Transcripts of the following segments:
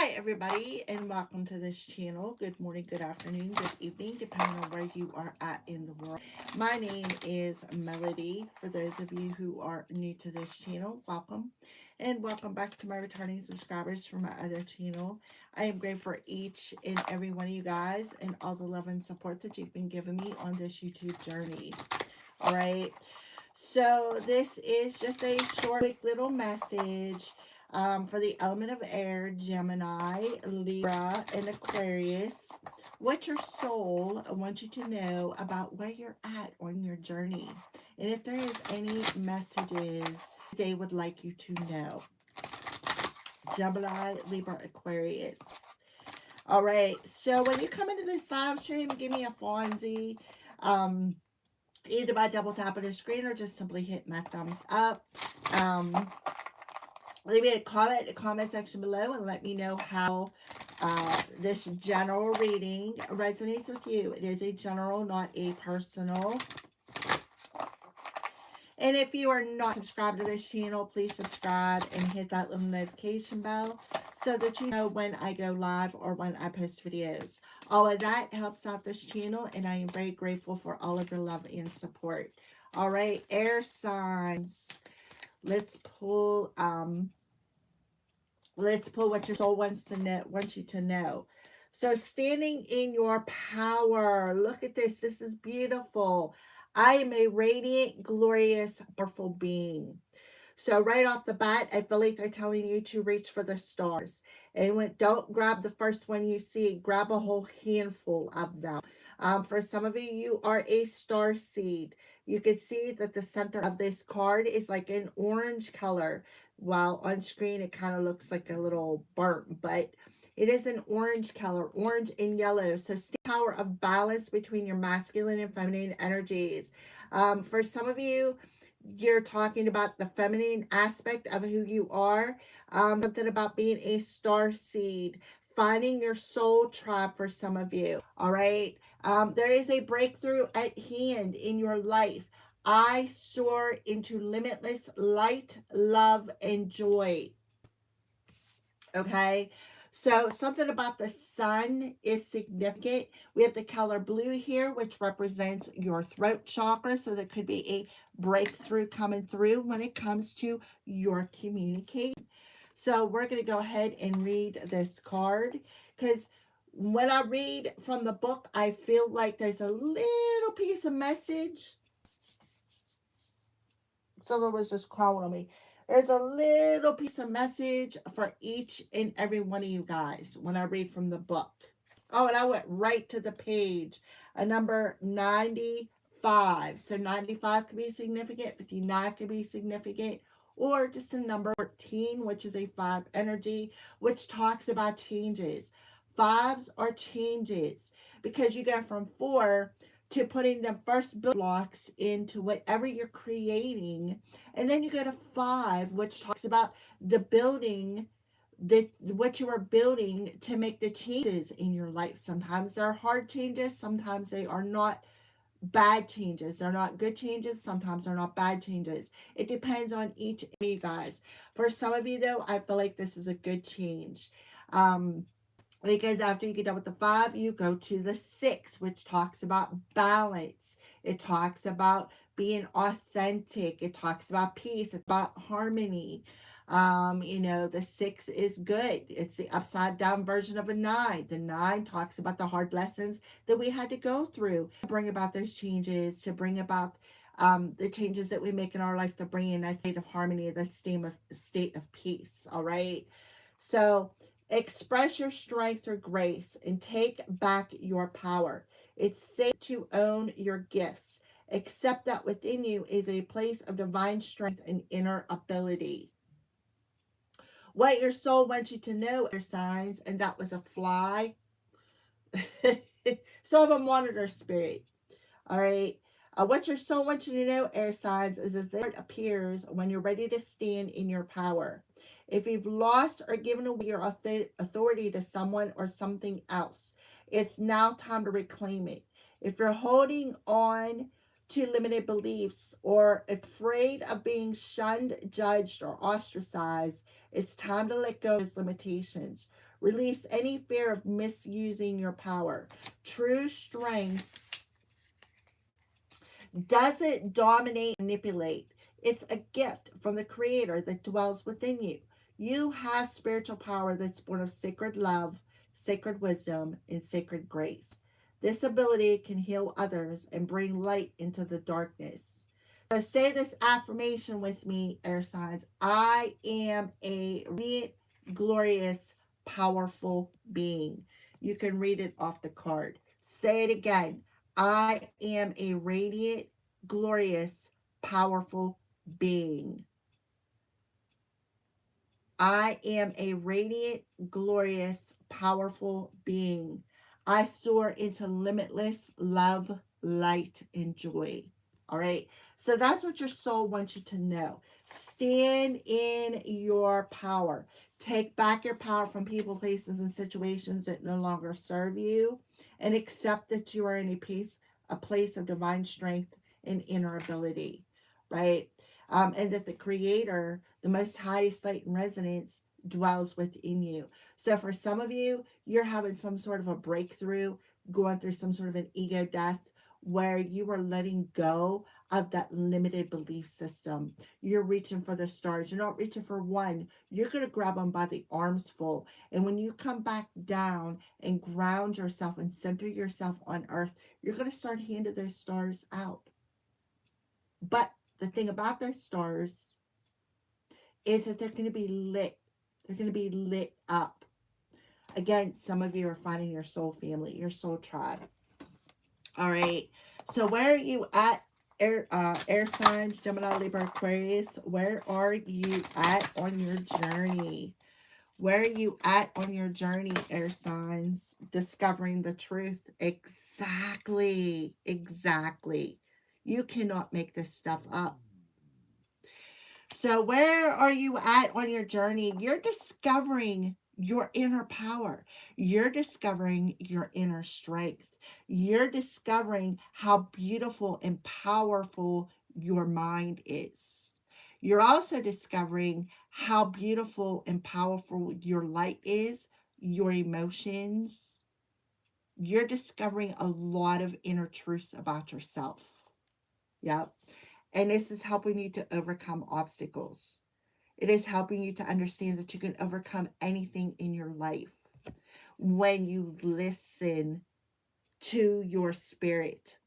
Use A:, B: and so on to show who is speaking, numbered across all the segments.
A: Hi, everybody, and welcome to this channel. Good morning, good afternoon, good evening, depending on where you are at in the world. My name is Melody. For those of you who are new to this channel, welcome. And welcome back to my returning subscribers from my other channel. I am grateful for each and every one of you guys and all the love and support that you've been giving me on this YouTube journey. All right. So this is just a short, quick little message for the element of air, Gemini, Libra, and Aquarius. What your soul wants you to know about where you're at on your journey. And if there is any messages they would like you to know. Gemini, Libra, Aquarius. All right. So when you come into this live stream, give me a Fonzie. Either by double tapping the screen or just simply hit my thumbs up. Leave me a comment in the comment section below and let me know how this general reading resonates with you. It is a general, not a personal. And if you are not subscribed to this channel, please subscribe and hit that little notification bell so that you know when I go live or when I post videos. All of that helps out this channel, and I am very grateful for all of your love and support. All right, air signs. Let's pull what your soul wants you to know. So standing in your power. Look at this. This is beautiful. I am a radiant, glorious, powerful being. So right off the bat, I feel like they're telling you to reach for the stars. And don't grab the first one you see. Grab a whole handful of them. For some of you, you are a star seed. You can see that the center of this card is like an orange color. While on screen, it kind of looks like a little burnt, but it is an orange color, orange and yellow. So power of balance between your masculine and feminine energies. For some of you, you're talking about the feminine aspect of who you are. Something about being a star seed, finding your soul tribe for some of you. All right. There is a breakthrough at hand in your life. I soar into limitless light, love, and joy. Okay. So something about the sun is significant. We have the color blue here, which represents your throat chakra. So there could be a breakthrough coming through when it comes to your communication. So we're going to go ahead and read this card, because when I read from the book, I feel like there's a little piece of message. Someone was just calling on me. There's a little piece of message for each and every one of you guys when I read from the book. Oh, and I went right to the page, a number 95. So 95 could be significant, 59 could be significant, or just a number 14, which is a 5 energy, which talks about changes. Fives are changes, because you go from 4 to putting the first blocks into whatever you're creating. And then you go to 5, which talks about the building, what you are building to make the changes in your life. Sometimes they're hard changes, sometimes they are not bad changes. They're not good changes, sometimes they're not bad changes. It depends on each of you guys. For some of you though, I feel like this is a good change. Because after you get done with the 5, you go to the 6, which talks about balance. It talks about being authentic. It talks about peace. It's about harmony. The 6 is good. It's the upside down version of a 9. The 9 talks about the hard lessons that we had to go through to bring about those changes, to bring about the changes that we make in our life, to bring in that state of harmony, that state of peace. All right. So express your strength or grace and take back your power. It's safe to own your gifts. Accept that within you is a place of divine strength and inner ability. What your soul wants you to know are signs, and that was a fly. So of a monitor spirit. All right. What your soul wants you to know, air signs, is that it appears when you're ready to stand in your power. If you've lost or given away your authority to someone or something else, it's now time to reclaim it. If you're holding on to limited beliefs or afraid of being shunned, judged, or ostracized, it's time to let go of those limitations. Release any fear of misusing your power. True strength doesn't dominate, manipulate. It's a gift from the Creator that dwells within you. You have spiritual power that's born of sacred love, sacred wisdom, and sacred grace. This ability can heal others and bring light into the darkness. So say this affirmation with me, air signs. I am a radiant, glorious, powerful being. You can read it off the card. Say it again. I am a radiant, glorious, powerful being. I am a radiant, glorious, powerful being. I soar into limitless love, light, and joy. All right. So that's what your soul wants you to know. Stand in your power. Take back your power from people, places, and situations that no longer serve you, and accept that you are in a place of divine strength and inner ability. Right. And that the Creator, the Most Highest light and resonance, dwells within you. So for some of you, you're having some sort of a breakthrough, going through some sort of an ego death, where you are letting go of that limited belief system. You're reaching for the stars. You're not reaching for one. You're going to grab them by the arms full. And when you come back down and ground yourself and center yourself on earth, you're going to start handing those stars out. But the thing about those stars is that they're going to be lit. They're going to be lit up. Again, some of you are finding your soul family, your soul tribe. All right. So where are you at, air signs, Gemini, Libra, Aquarius? Where are you at on your journey? Where are you at on your journey, air signs? Discovering the truth. Exactly. Exactly. You cannot make this stuff up. So where are you at on your journey? You're discovering your inner power. You're discovering your inner strength. You're discovering how beautiful and powerful your mind is. You're also discovering how beautiful and powerful your light is, your emotions. You're discovering a lot of inner truths about yourself. Yep. And this is helping you to overcome obstacles. It is helping you to understand that you can overcome anything in your life when you listen to your spirit.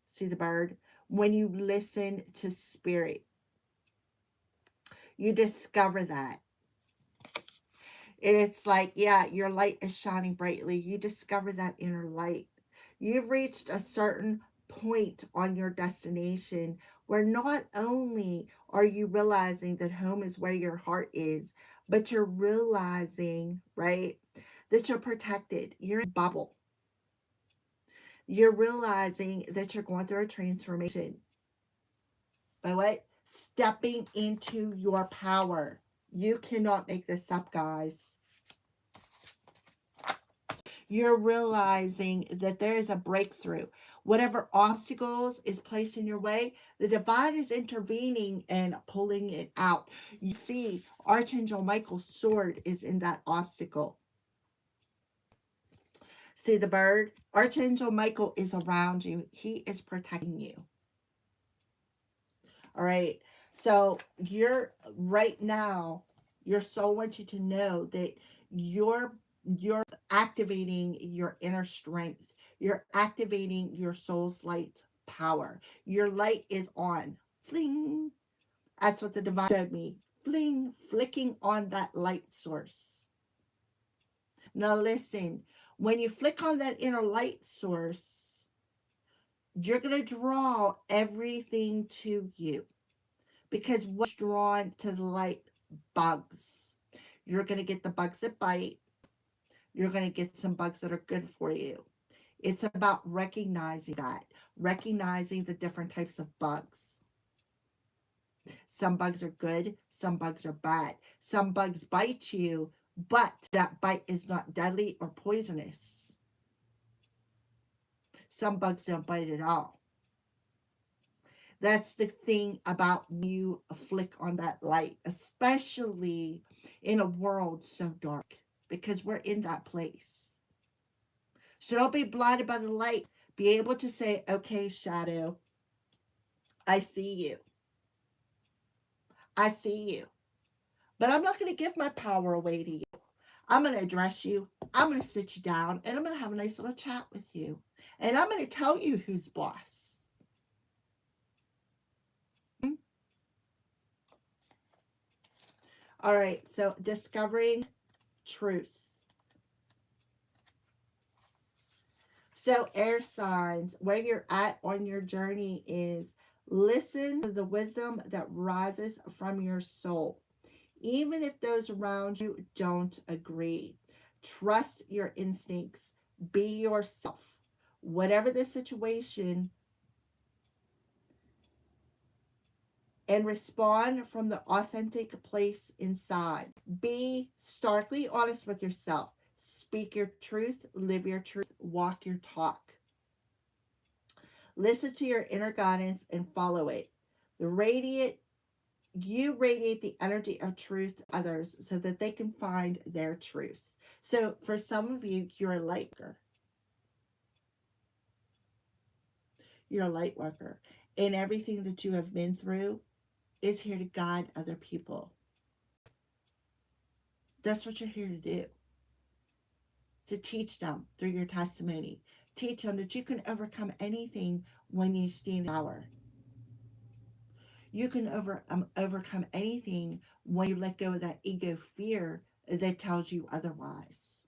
A: See the bird? When you listen to spirit, you discover that. And it's like, yeah, your light is shining brightly. You discover that inner light. You've reached a certain point on your destination where not only are you realizing that home is where your heart is, but you're realizing, right, that you're protected. You're in a bubble. You're realizing that you're going through a transformation. By what? Stepping into your power. You cannot make this up, guys. You're realizing that there is a breakthrough. Whatever obstacles is placed in your way, the divine is intervening and pulling it out. You see, Archangel Michael's sword is in that obstacle. See the bird? Archangel Michael is around you. He is protecting you. All right. So you're right now, your soul wants you to know that you're activating your inner strength. You're activating your soul's light power. Your light is on. Fling. That's what the divine showed me. Fling, flicking on that light source. Now listen, when you flick on that inner light source, you're going to draw everything to you. Because what's drawn to the light? Bugs. You're going to get the bugs that bite. You're going to get some bugs that are good for you. It's about recognizing that. Recognizing the different types of bugs. Some bugs are good. Some bugs are bad. Some bugs bite you, but that bite is not deadly or poisonous. Some bugs don't bite at all. That's the thing about you flick on that light, especially in a world so dark, because we're in that place. So don't be blinded by the light. Be able to say, okay, shadow, I see you. I see you. But I'm not going to give my power away to you. I'm going to address you. I'm going to sit you down and I'm going to have a nice little chat with you. And I'm going to tell you who's boss. All right. So discovering truth. So air signs, where you're at on your journey is listen to the wisdom that rises from your soul. Even if those around you don't agree, trust your instincts. Be yourself. Whatever the situation, and respond from the authentic place inside. Be starkly honest with yourself. Speak your truth, live your truth, walk your talk. Listen to your inner guidance and follow it. You radiate the energy of truth to others so that they can find their truth. So for some of you, you're a light worker. You're a light worker. And everything that you have been through is here to guide other people. That's what you're here to do. To teach them through your testimony. Teach them that you can overcome anything when you stand in power. You can overcome anything when you let go of that ego fear that tells you otherwise.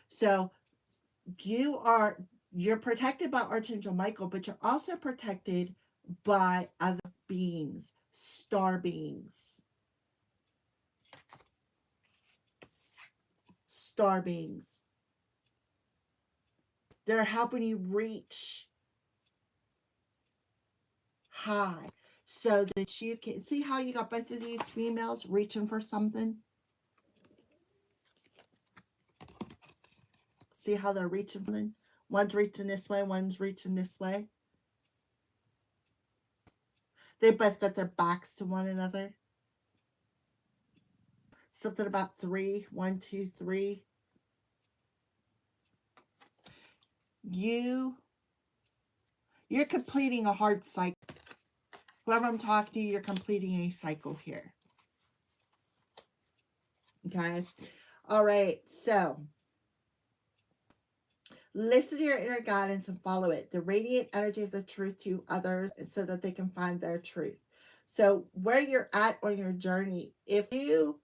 A: So you're protected by Archangel Michael, but you're also protected by other beings, star beings. Star beings. They're helping you reach high so that you can see how you got both of these females reaching for something. See how they're reaching for them? One's reaching this way, one's reaching this way. They both got their backs to one another. Something about 3, 1, 2, 3. You're completing a hard cycle. Whoever I'm talking to, you're completing a cycle here. Okay. All right. So listen to your inner guidance and follow it. The radiant energy of the truth to others so that they can find their truth. So where you're at on your journey, if you're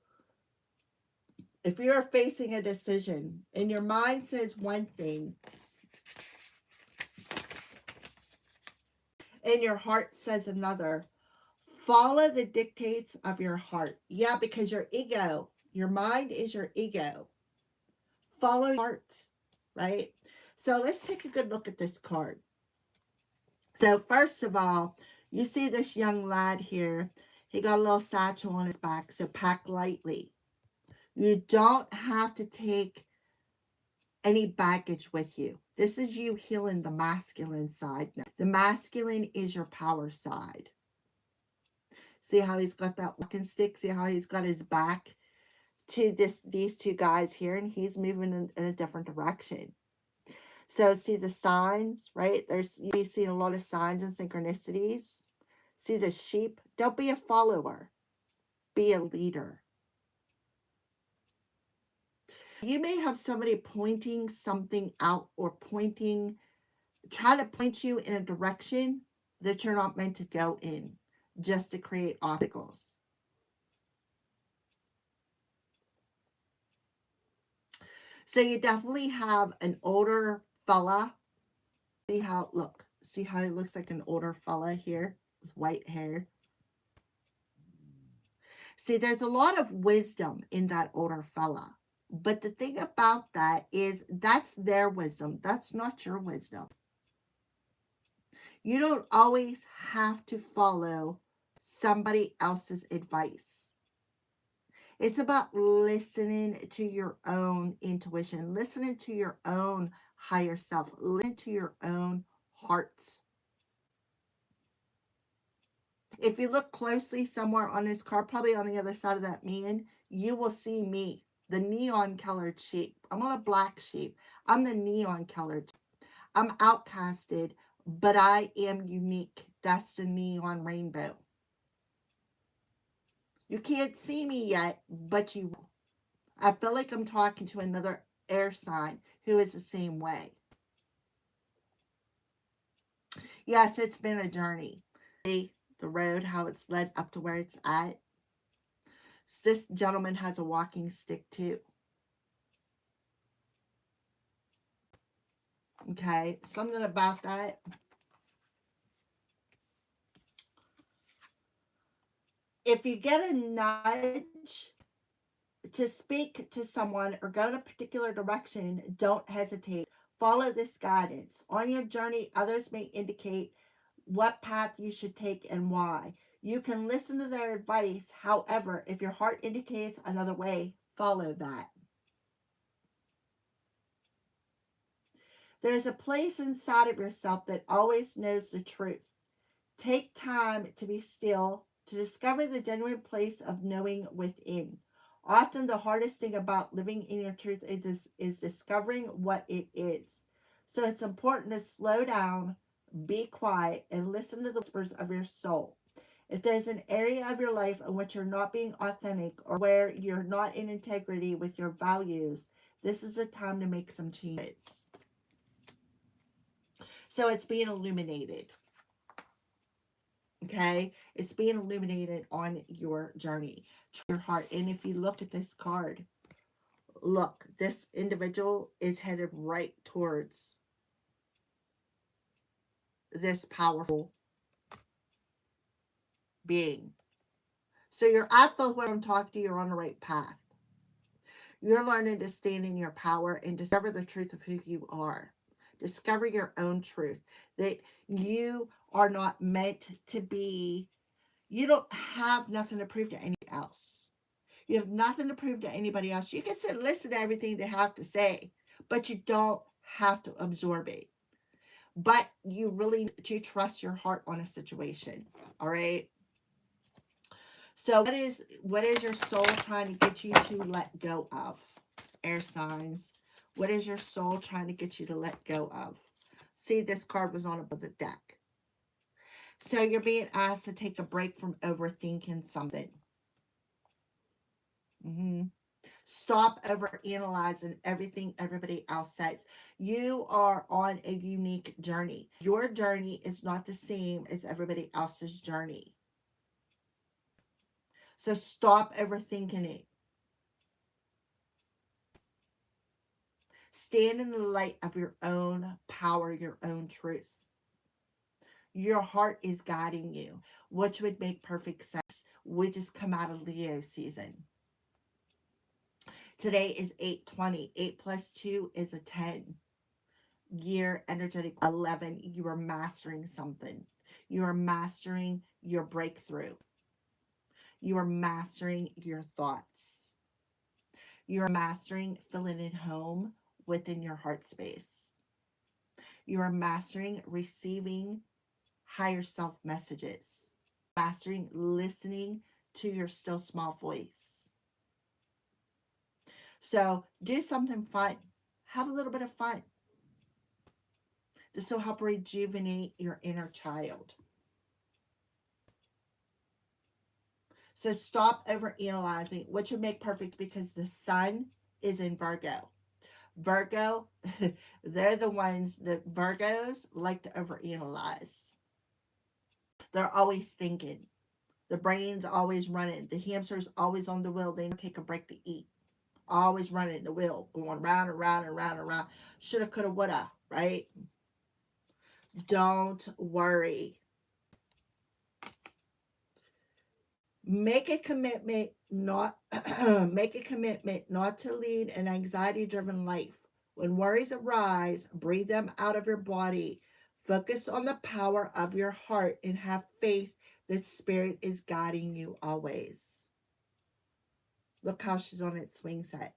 A: facing a decision and your mind says one thing and your heart says another, follow the dictates of your heart. Yeah, because your mind is your ego. Follow your heart, right? So let's take a good look at this card. So first of all, you see this young lad here. He got a little satchel on his back, so pack lightly. You don't have to take any baggage with you. This is you healing the masculine side now. The masculine is your power side. See how he's got that walking stick? See how he's got his back to these two guys here, and he's moving in a different direction. So see the signs, right? You see a lot of signs and synchronicities. See the sheep? Don't be a follower. Be a leader. You may have somebody pointing something out or trying to point you in a direction that you're not meant to go in, just to create obstacles. So you definitely have an older fella. See how he looks like an older fella here with white hair. See, there's a lot of wisdom in that older fella. But the thing about that is that's their wisdom. That's not your wisdom. You don't always have to follow somebody else's advice. It's about listening to your own intuition, listening to your own higher self, listening to your own hearts. If you look closely somewhere on his card, probably on the other side of that man, you will see me, the neon colored sheep. I'm not a black sheep. I'm the neon colored. I'm outcasted, but I am unique. That's the neon rainbow. You can't see me yet, but you will. I feel like I'm talking to another air sign who is the same way. Yes, it's been a journey. The road, how it's led up to where it's at. This gentleman has a walking stick too. Okay, something about that. If you get a nudge to speak to someone or go in a particular direction, don't hesitate. Follow this guidance. On your journey, others may indicate what path you should take and why. You can listen to their advice. However, if your heart indicates another way, follow that. There is a place inside of yourself that always knows the truth. Take time to be still, to discover the genuine place of knowing within. Often the hardest thing about living in your truth is discovering what it is. So it's important to slow down, be quiet, and listen to the whispers of your soul. If there's an area of your life in which you're not being authentic or where you're not in integrity with your values, this is a time to make some changes. So it's being illuminated. Okay, it's being illuminated on your journey, your heart. And if you look at this card, look, this individual is headed right towards this powerful being. So you're, I feel when I'm talking to you, you're on the right path. You're learning to stand in your power and discover the truth of who you are. Discover your own truth, that you are not meant to be, you don't have nothing to prove to anyone else. You have nothing to prove to anybody else. You can sit and listen to everything they have to say, but you don't have to absorb it. But you really need to trust your heart on a situation. All right. So what is your soul trying to get you to let go of? Air signs. What is your soul trying to get you to let go of? See, this card was on above the deck. So you're being asked to take a break from overthinking something. Stop overanalyzing everything everybody else says. You are on a unique journey. Your journey is not the same as everybody else's journey. So stop overthinking it. Stand in the light of your own power, your own truth. Your heart is guiding you, which would make perfect sense. We just come out of Leo season. Today is 8/20. 8 plus 2 is a 10. Year energetic 11. You are mastering something. You are mastering your breakthrough. You are mastering your thoughts. You are mastering feeling at home within your heart space. You are mastering receiving higher self messages. Mastering listening to your still small voice. So do something fun. Have a little bit of fun. This will help rejuvenate your inner child. So stop overanalyzing, which would make perfect because the sun is in Virgo. Virgo, they're the ones that Virgos like to overanalyze. They're always thinking. The brain's always running. The hamster's always on the wheel. They never take a break to eat. Always running the wheel, going round and round and round and round. Shoulda, coulda, woulda, right? Don't worry. Make a commitment not make a commitment not to lead an anxiety-driven life. When worries arise, breathe them out of your body. Focus on the power of your heart and have faith that spirit is guiding you always. Look how she's on its swing set.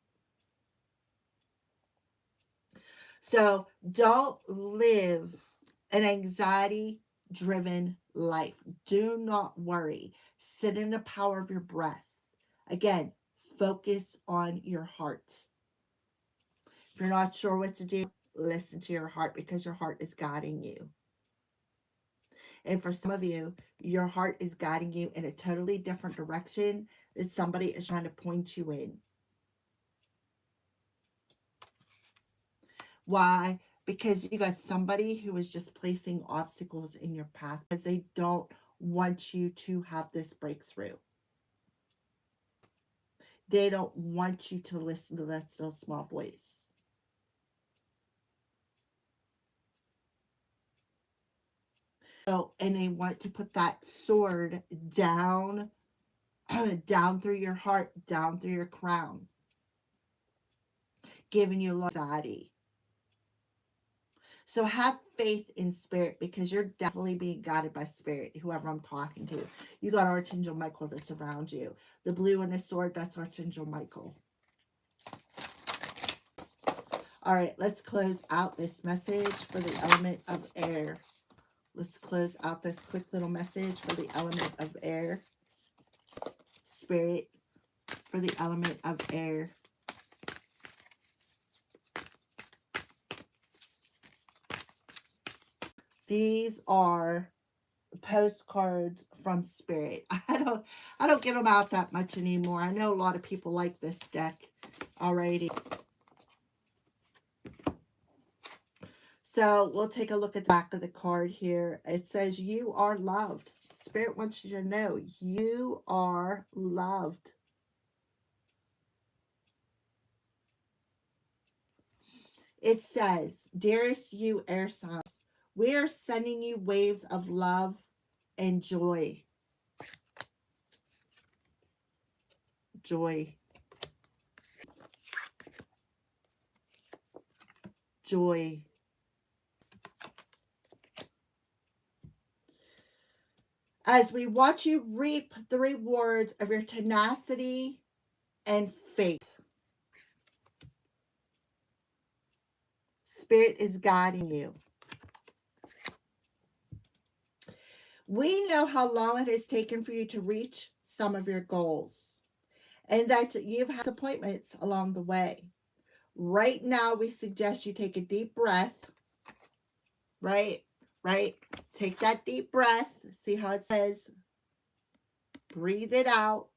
A: So don't live an anxiety-driven life. Do not worry. Sit in the power of your breath. Again, focus on your heart. If you're not sure what to do, listen to your heart because your heart is guiding you. And for some of you, your heart is guiding you in a totally different direction that somebody is trying to point you in. Why? Because you got somebody who is just placing obstacles in your path because they don't want you to have this breakthrough. They don't want you to listen to that still small voice. So, and they want to put that sword down, down through your heart, down through your crown, giving you anxiety. So have faith in spirit because you're definitely being guided by spirit, whoever I'm talking to. You got Archangel Michael that's around you. The blue and the sword, that's Archangel Michael. All right, let's close out this message for the element of air. Let's close out this quick little message for the element of air. Spirit for the element of air. These are postcards from spirit. I don't get them out that much anymore. I know a lot of people like this deck already. So we'll take a look at the back of the card here. It says you are loved. Spirit wants you to know you are loved. It says, dearest you air signs, we are sending you waves of love and joy. Joy. Joy. As we watch you reap the rewards of your tenacity and faith. Spirit is guiding you. We know how long it has taken for you to reach some of your goals and that you've had disappointments along the way. Right now, we suggest you take a deep breath, right? Take that deep breath. See how it says, breathe it out.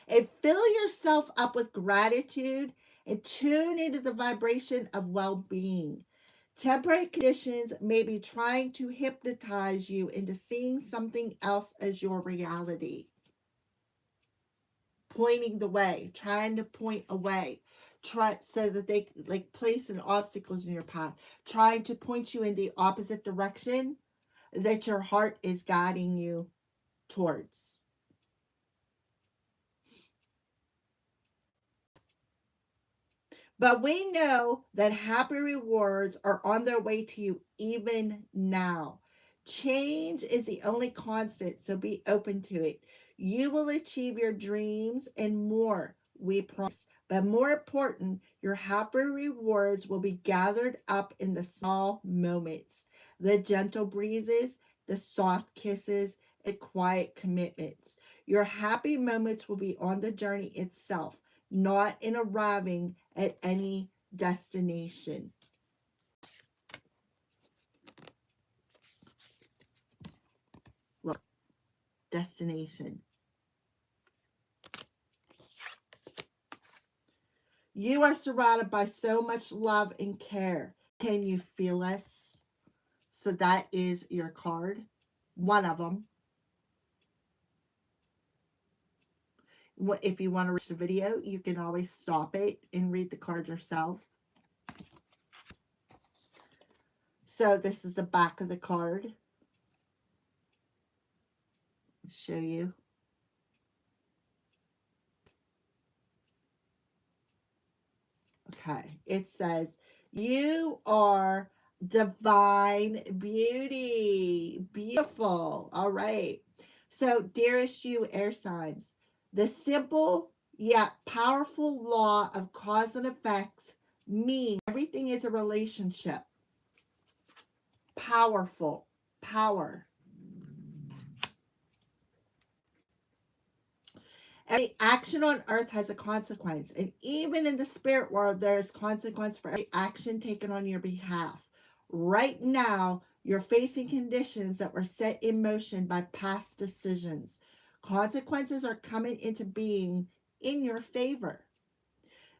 A: And fill yourself up with gratitude and tune into the vibration of well-being. Temporary conditions may be trying to hypnotize you into seeing something else as your reality. Pointing the way, trying to point away, so that they like placing obstacles in your path, trying to point you in the opposite direction that your heart is guiding you towards. But we know that happy rewards are on their way to you even now. Change is the only constant, so be open to it. You will achieve your dreams and more, we promise. But more important, your happy rewards will be gathered up in the small moments, the gentle breezes, the soft kisses, and quiet commitments. Your happy moments will be on the journey itself, not in arriving at any destination. Look, destination. You are surrounded by so much love and care. Can you feel this? So that is your card, one of them. If you want to reach the video, you can always stop it and read the card yourself. So this is the back of the card. I'll show you. Okay, it says, you are divine beauty. Beautiful. All right. So, dearest you air signs, the simple yet powerful law of cause and effects Me, everything is a relationship. Powerful. Power. Every action on earth has a consequence. And even in the spirit world, there is consequence for every action taken on your behalf. Right now, you're facing conditions that were set in motion by past decisions. Consequences are coming into being in your favor.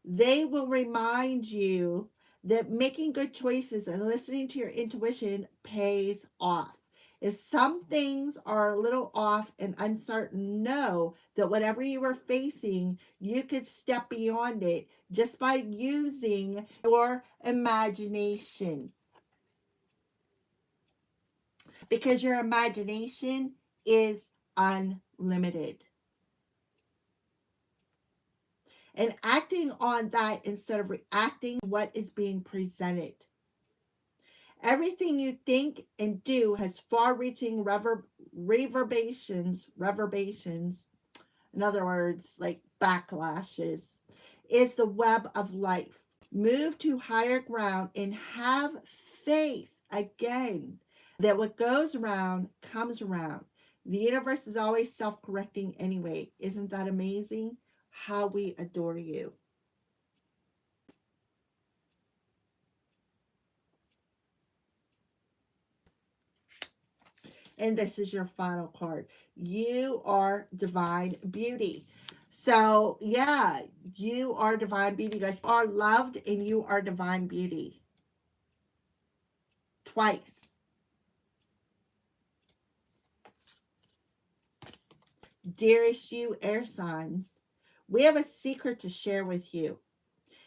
A: They will remind you that making good choices and listening to your intuition pays off. If some things are a little off and uncertain, know that whatever you are facing, you could step beyond it just by using your imagination. Because your imagination is unlimited. And acting on that instead of reacting to what is being presented. Everything you think and do has far-reaching reverberations, in other words, like backlashes, is the web of life. Move to higher ground and have faith again that what goes around comes around. The universe is always self-correcting anyway. Isn't that amazing? How we adore you. And this is your final card. You are divine beauty. So, yeah, you are divine beauty. You are loved and you are divine beauty. Twice. Dearest you, air signs, we have a secret to share with you.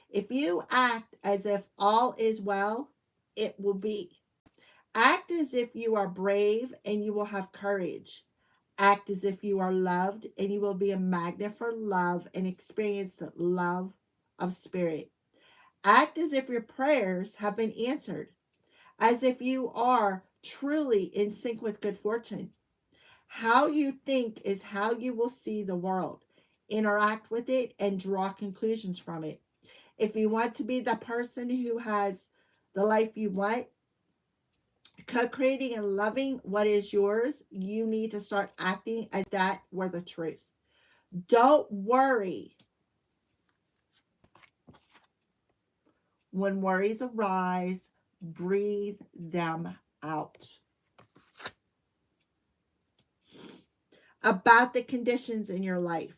A: If you act as if all is well, it will be. Act as if you are brave and you will have courage. Act as if you are loved and you will be a magnet for love and experience the love of spirit. Act as if your prayers have been answered, as if you are truly in sync with good fortune. How you think is how you will see the world, interact with it, and draw conclusions from it. If you want to be the person who has the life you want, co-creating and loving what is yours, you need to start acting as that were the truth. Don't worry when worries arise. Breathe them out. About the conditions in your life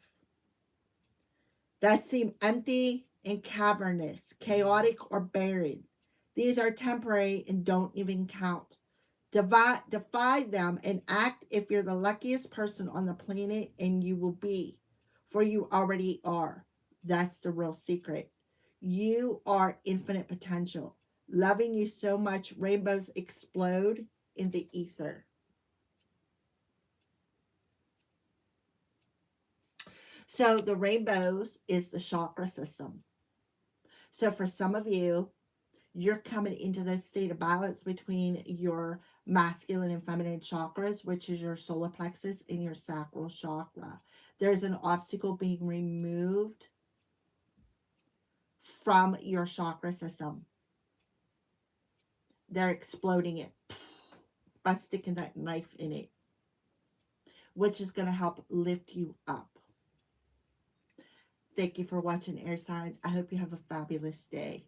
A: that seem empty and cavernous, chaotic, or barren. These are temporary and don't even count. Defy them and act if you're the luckiest person on the planet, and you will be, for you already are. That's the real secret. You are infinite potential. Loving you so much, rainbows explode in the ether. So the rainbows is the chakra system. So for some of you, you're coming into that state of balance between your masculine and feminine chakras, which is your solar plexus and your sacral chakra. There's an obstacle being removed from your chakra system. They're exploding it by sticking that knife in it, which is going to help lift you up. Thank you for watching, air signs. I hope you have a fabulous day.